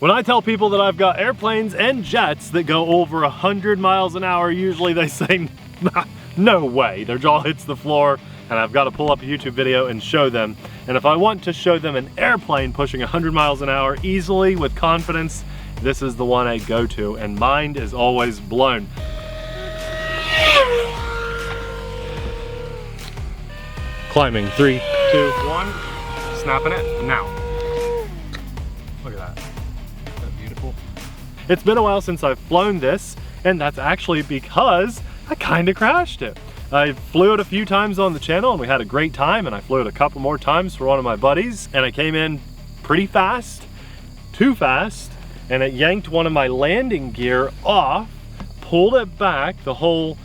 When I tell people that I've got airplanes and jets that go over 100 miles an hour, usually they say, no way. Their jaw hits the floor, and I've got to pull up a YouTube video and show them. And if I want to show them an airplane pushing 100 miles an hour easily with confidence, this is the one I go to, and mind is always blown. Climbing, 3, 2, 1, snapping it, now. Look at that, isn't that beautiful? It's been a while since I've flown this, and that's actually because I kinda crashed it. I flew it a few times on the channel and we had a great time, and I flew it a couple more times for one of my buddies, and I came in pretty fast, too fast, and it yanked one of my landing gear off, pulled it back, the whole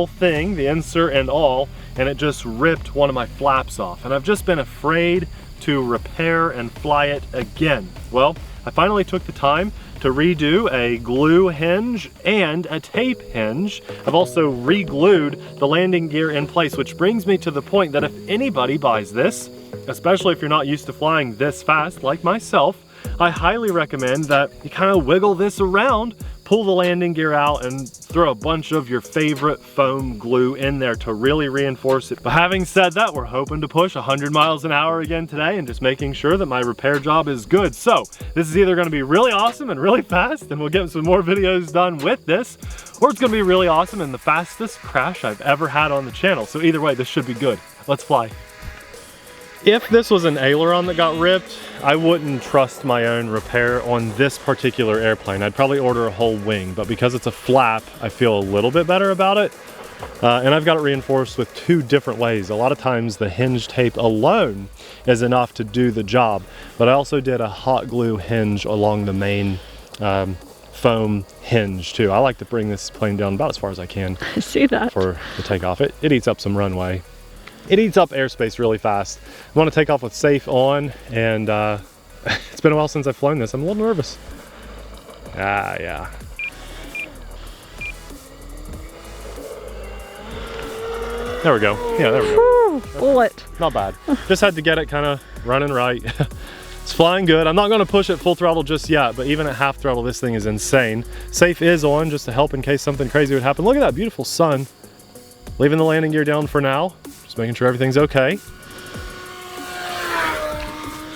thing, the insert and all, and it just ripped one of my flaps off. And I've just been afraid to repair and fly it again. Well, I finally took the time to redo a glue hinge and a tape hinge. I've also re-glued the landing gear in place, which brings me to the point that if anybody buys this, especially if you're not used to flying this fast like myself, I highly recommend that you kind of wiggle this around, pull the landing gear out, and throw a bunch of your favorite foam glue in there to really reinforce it. But having said that, we're hoping to push 100 miles an hour again today, and just making sure that my repair job is good. So this is either gonna be really awesome and really fast, and we'll get some more videos done with this, or it's gonna be really awesome and the fastest crash I've ever had on the channel. So either way, this should be good. Let's fly. If this was an aileron that got ripped, I wouldn't trust my own repair on this particular airplane. I'd probably order a whole wing, but because it's a flap, I feel a little bit better about it. And I've got it reinforced with 2 different ways. A lot of times the hinge tape alone is enough to do the job, but I also did a hot glue hinge along the main foam hinge too. I like to bring this plane down about as far as I can. I see that. For the takeoff. It eats up some runway. It eats up airspace really fast. I want to take off with safe on, and it's been a while since I've flown this. I'm a little nervous. Yeah. There we go. Yeah, there we go. Bullet. Not bad. Just had to get it kind of running right. It's flying good. I'm not going to push it full throttle just yet, but even at half throttle, this thing is insane. Safe is on just to help in case something crazy would happen. Look at that beautiful sun. Leaving the landing gear down for now. Just making sure everything's okay.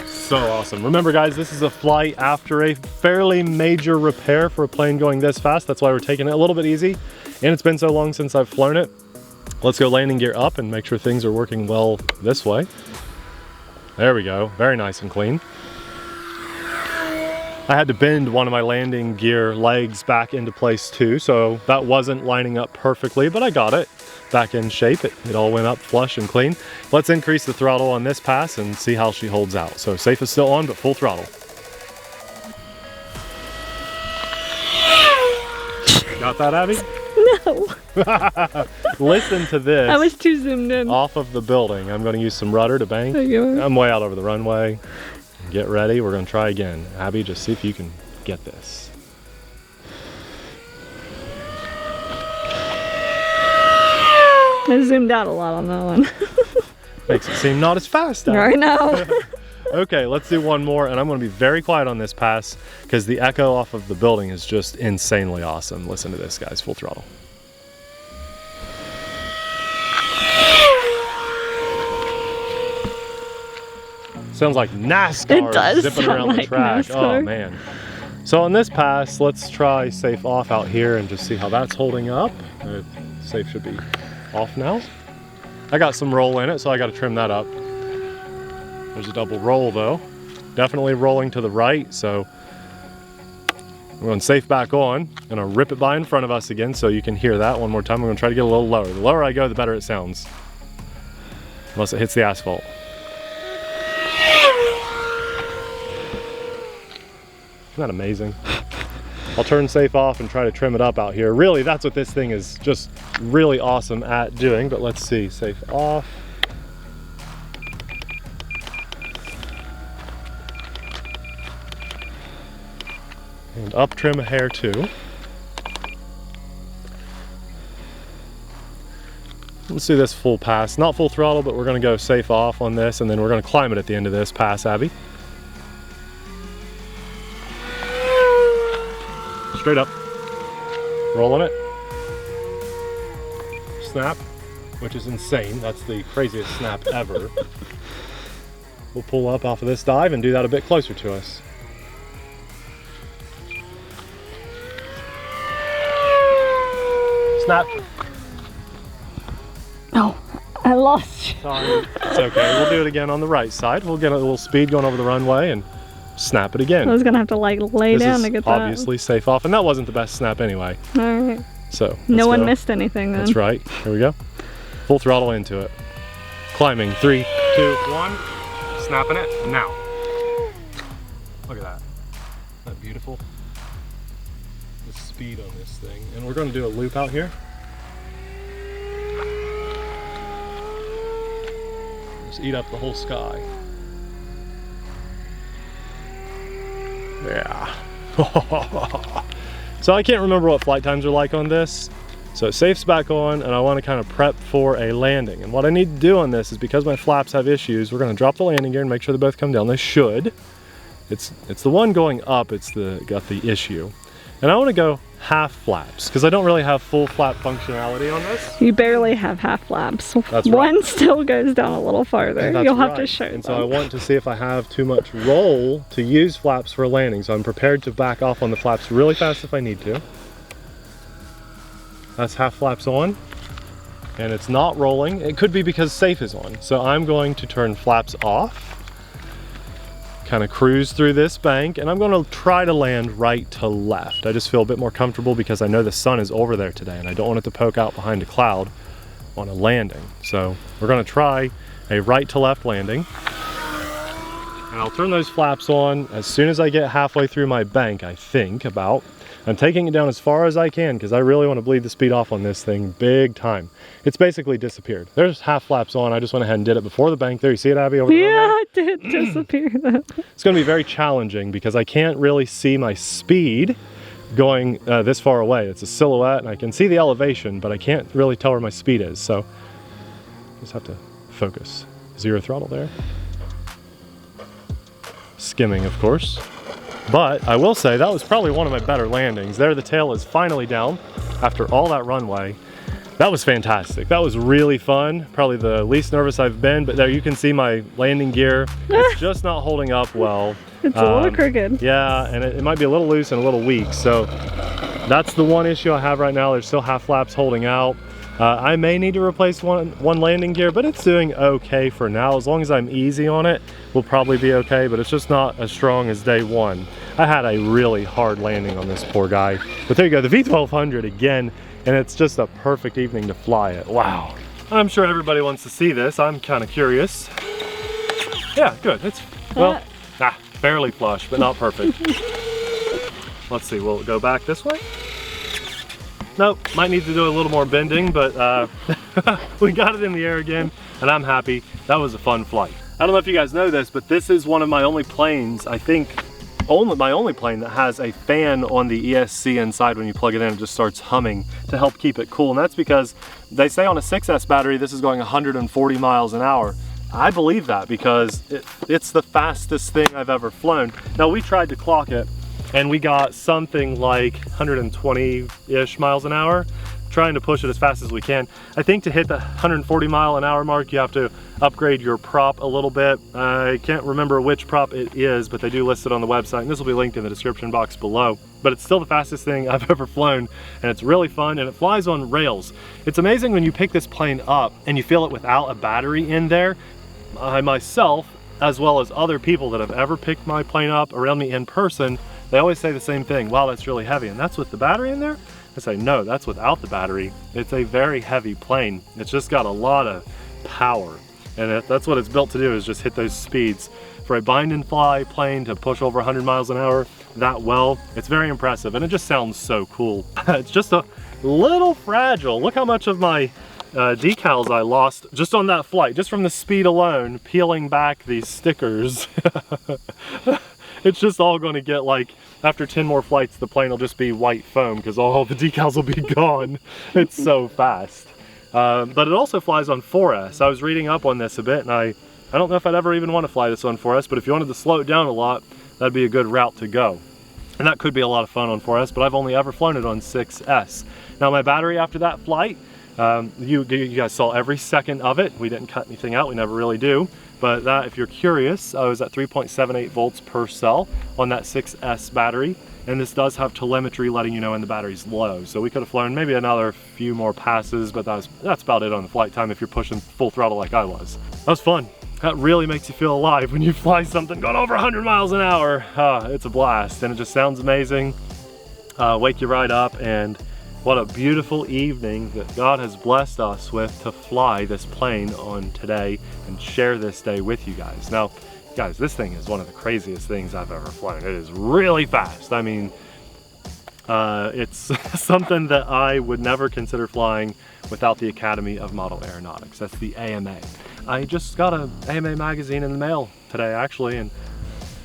So awesome. Remember guys, this is a flight after a fairly major repair for a plane going this fast. That's why we're taking it a little bit easy. And it's been so long since I've flown it. Let's go landing gear up and make sure things are working well this way. There we go. Very nice and clean. I had to bend one of my landing gear legs back into place too, so that wasn't lining up perfectly, but I got it back in shape. It all went up flush and clean. Let's increase the throttle on this pass and see how she holds out. So safe is still on, but full throttle. Got that, Abby? No. Listen to this. I was too zoomed in. Off of the building. I'm going to use some rudder to bank. Okay. I'm way out over the runway. Get ready. We're going to try again. Abby, just see if you can get this. I zoomed out a lot on that one. Makes it seem not as fast. Right now. Okay, let's do one more, and I'm going to be very quiet on this pass because the echo off of the building is just insanely awesome. Listen to this, guys. Full throttle. Sounds like NASCAR. It does zipping sound around like the track. NASCAR. Oh man. So on this pass, let's try safe off out here and just see how that's holding up. Safe should be off now. I got some roll in it, so I got to trim that up. There's a double roll though. Definitely rolling to the right, so I'm going safe back on. Gonna rip it by in front of us again so you can hear that one more time. I'm gonna try to get a little lower. The lower I go, the better it sounds. Unless it hits the asphalt. Isn't that amazing? I'll turn safe off and try to trim it up out here. Really, that's what this thing is just really awesome at doing, but let's see. Safe off. And up trim a hair too. Let's do this full pass. Not full throttle, but we're gonna go safe off on this, and then we're gonna climb it at the end of this pass, Abby. straight up. Rolling it. Snap, which is insane. That's the craziest snap ever. We'll pull up off of this dive and do that a bit closer to us. Snap. Oh, I lost you. Sorry. It's okay. We'll do it again on the right side. We'll get a little speed going over the runway and snap it again. I was gonna have to like lay down to get that. Obviously safe off, and that wasn't the best snap anyway. All right. So no one missed anything then. That's right. Here we go. Full throttle into it. Climbing. 3, 2, 1. Snapping it now. Look at that. Isn't that beautiful? The speed on this thing. And we're going to do a loop out here. Just eat up the whole sky. Yeah. So I can't remember what flight times are like on this. So safe's back on, and I want to kind of prep for a landing. And what I need to do on this is, because my flaps have issues, we're going to drop the landing gear and make sure they both come down. They should. It's the one going up, got the issue. And I want to go half flaps, because I don't really have full flap functionality on this. You barely have half flaps. That's one right. Still goes down a little farther. You'll have to show And them. so I want to see if I have too much roll to use flaps for a landing. So I'm prepared to back off on the flaps really fast if I need to. That's half flaps on, and it's not rolling. It could be because safe is on. So I'm going to turn flaps off, kind of cruise through this bank, and I'm going to try to land right to left. I just feel a bit more comfortable because I know the sun is over there today, and I don't want it to poke out behind a cloud on a landing. So we're going to try a right to left landing, and I'll turn those flaps on as soon as I get halfway through my bank, I think, about. I'm taking it down as far as I can because I really want to bleed the speed off on this thing big time. It's basically disappeared. There's half flaps on. I just went ahead and did it before the bank there. You see it, Abby, over there? Yeah, it did disappear though. It's going to be very challenging because I can't really see my speed going this far away. It's a silhouette and I can see the elevation, but I can't really tell where my speed is. So just have to focus. 0 throttle there. Skimming, of course. But I will say that was probably one of my better landings. There, the tail is finally down after all that runway. That was fantastic. That was really fun. Probably the least nervous I've been, but there you can see my landing gear. It's just not holding up well. It's a little crooked. Yeah, and it might be a little loose and a little weak. So that's the one issue I have right now. There's still half flaps holding out. I may need to replace one landing gear, but it's doing okay for now. As long as I'm easy on it, we'll probably be okay, but it's just not as strong as day one. I had a really hard landing on this poor guy. But there you go, the V1200 again, and it's just a perfect evening to fly it. Wow. I'm sure everybody wants to see this. I'm kind of curious. Yeah, good. It's, well, fairly flush, but not perfect. Let's see, will it go back this way? Nope, might need to do a little more bending, but we got it in the air again, and I'm happy. That was a fun flight. I don't know if you guys know this, but this is one of my only planes, I think, my only plane that has a fan on the ESC inside. When you plug it in, it just starts humming to help keep it cool. And that's because they say on a 6S battery, this is going 140 miles an hour. I believe that because it's the fastest thing I've ever flown. Now, we tried to clock it, and we got something like 120-ish miles an hour, trying to push it as fast as we can. I think to hit the 140 mile an hour mark, you have to upgrade your prop a little bit. I can't remember which prop it is, but they do list it on the website, and this will be linked in the description box below. But it's still the fastest thing I've ever flown, and it's really fun, and it flies on rails. It's amazing when you pick this plane up and you feel it without a battery in there. I myself, as well as other people that have ever picked my plane up around me in person, they always say the same thing. Wow, that's really heavy. And that's with the battery in there? I say, no, that's without the battery. It's a very heavy plane. It's just got a lot of power. And that's what it's built to do, is just hit those speeds. For a bind and fly plane to push over 100 miles an hour that well, it's very impressive. And it just sounds so cool. It's just a little fragile. Look how much of my decals I lost just on that flight, just from the speed alone, peeling back these stickers. It's just all going to get, like, after 10 more flights, the plane will just be white foam because all the decals will be gone. It's so fast. But it also flies on 4S. I was reading up on this a bit, and I don't know if I'd ever even want to fly this on 4S, but if you wanted to slow it down a lot, that'd be a good route to go. And that could be a lot of fun on 4S, but I've only ever flown it on 6S. Now my battery after that flight, you guys saw every second of it. We didn't cut anything out, we never really do. But that, if you're curious, I was at 3.78 volts per cell on that 6S battery. And this does have telemetry letting you know when the battery's low. So we could have flown maybe another few more passes, but that's about it on the flight time if you're pushing full throttle like I was. That was fun. That really makes you feel alive when you fly something going over 100 miles an hour. It's a blast, and it just sounds amazing. Wake you right up, and what a beautiful evening that God has blessed us with to fly this plane on today and share this day with you guys. Now, guys, this thing is one of the craziest things I've ever flown. It is really fast. I mean, it's something that I would never consider flying without the Academy of Model Aeronautics. That's the AMA. I just got an AMA magazine in the mail today, actually, and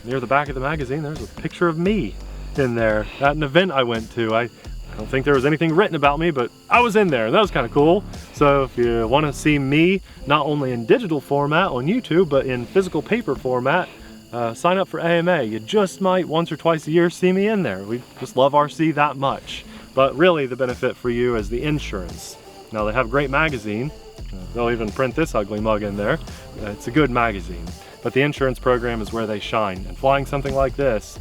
near the back of the magazine, there's a picture of me in there at an event I went to. I don't think there was anything written about me, but I was in there, and that was kind of cool. So if you want to see me, not only in digital format on YouTube, but in physical paper format, sign up for AMA. You just might once or twice a year see me in there. We just love RC that much. But really the benefit for you is the insurance. Now they have a great magazine. They'll even print this ugly mug in there. It's a good magazine. But the insurance program is where they shine. And flying something like this,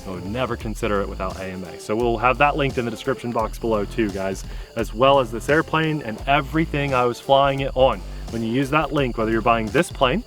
I would never consider it without AMA. So we'll have that linked in the description box below too, guys, as well as this airplane and everything I was flying it on. When you use that link, whether you're buying this plane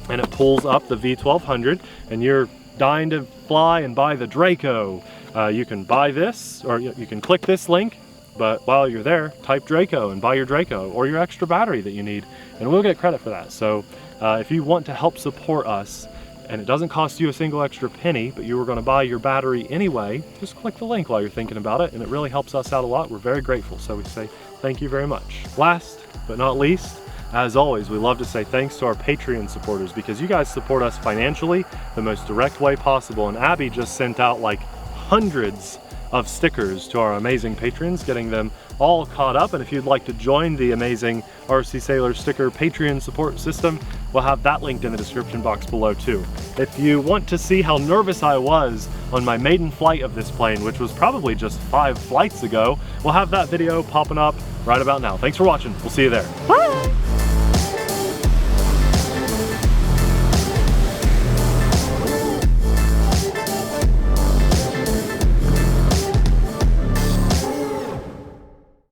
and it pulls up the V1200 and you're dying to fly and buy the Draco, you can buy this, or you can click this link, but while you're there, type Draco and buy your Draco or your extra battery that you need, and we'll get credit for that. So if you want to help support us, and it doesn't cost you a single extra penny, but you were going to buy your battery anyway, just click the link while you're thinking about it, and it really helps us out a lot. We're very grateful, so we say thank you very much. Last but not least, as always, we love to say thanks to our Patreon supporters, because you guys support us financially the most direct way possible, and Abby just sent out like hundreds of stickers to our amazing patrons, getting them all caught up. And if you'd like to join the amazing TheRcSaylors sticker Patreon support system, we'll have that linked in the description box below too. If you want to see how nervous I was on my maiden flight of this plane, which was probably just 5 flights ago, we'll have that video popping up right about now. Thanks for watching. We'll see you there. Bye.